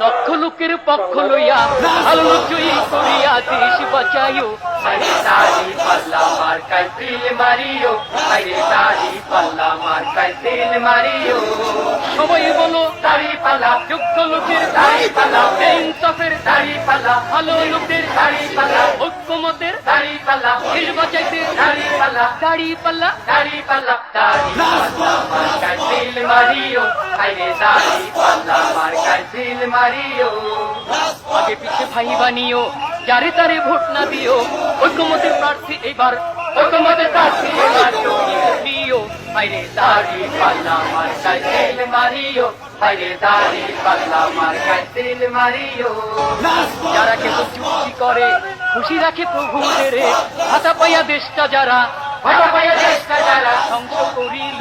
তথ্য লোকের পক্ষ লইয়া ভালো জয়ী করিয়া দেশ বাঁচাইও। আরে দাড়ি পাল্লা মার্কায় তিল মারিও, আরে দাড়ি পাল্লা মার্কায় তিল মারিও। সবাই বলো দাড়ি পাল্লা, যোগ্য লোকের দাড়ি পাল্লা, ইনসাফের দাড়ি পাল্লা, ভালো লোকের দাড়ি পাল্লা, ঐক্যমতের দাড়ি পাল্লা, দেশ বাঁচাইতে দাড়ি পাল্লা, দাড়ি পাল্লা, দাড়ি পাল্লা, দাড়ি পাল্লা মার্কায় তিল মারিও, আরে দাড়ি পাল্লা মার্কায় তিল মারিও। আগে পিছে ভাই বানিও, যারে তারে ভোট না দিও, ঐক্যমতের প্রার্থী এবার, ঐক্যমতের প্রার্থী এবার দিও। আরে দাড়ি পাল্লা মার্কায় তিল মারিও, আরে দাড়ি পাল্লা মার্কায় তিল মারিও। যারা কেউ চুক্তি করে খুশি রাখে প্রভুদের, হাতা পাইয়া দেশটা যারা, হাতা পাইয়া দেশটা যারা ধ্বংস করিল,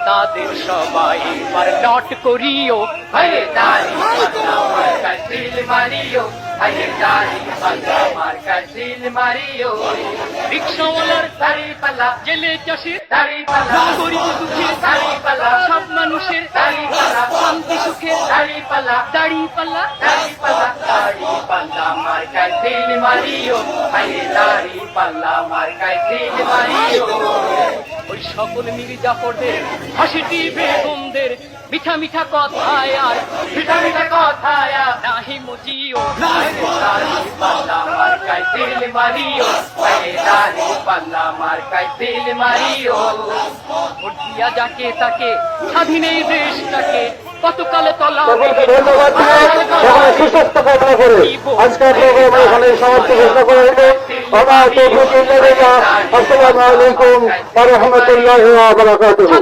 তাদের সবাই এবার নট করিও। আরে দাড়ি পাল্লা মার্কায় তিল মারিও, আরে দাড়ি পাল্লা মার্কায় তিল মারিও। রিক্সাওয়ালার দাড়ি পাল্লা, জেলে চাষির দাড়ি পাল্লা, গরিব দুঃখীর দাড়ি পাল্লা, সব মানুষের দাড়ি পাল্লা, শান্তি সুখের দাড়ি পাল্লা, দাড়ি পাল্লা, দাড়ি পাল্লা, দাড়ি পাল্লা মার্কায় তিল মারিও, আরে দাড়ি পাল্লা মার্কায় তিল মারিও। ওই সকল মির্জাফরদের, হাসিটি বেগমদের মিঠা মিঠা কথায় আর, মিঠা মিঠা কথায় আর নাহি মুজিও। দাড়ি পাল্লা মার্কায় তিল মারিও, আরে দাড়ি পাল্লা মার্কায় তিল মারিও। ভোট দিয়া যাকে তাকে, স্বাধীন এই দেশটাকে কতকালে তলা। ধন্যবাদ সকলে সুস্বাস্থ্য কামনা করে আজকের প্রোগ্রাম এখানে সমাপ্তি ঘোষণা করা হলো। আসসালামু আলাইকুম ওয়া রাহমাতুল্লাহি ওয়া বারাকাতুহু।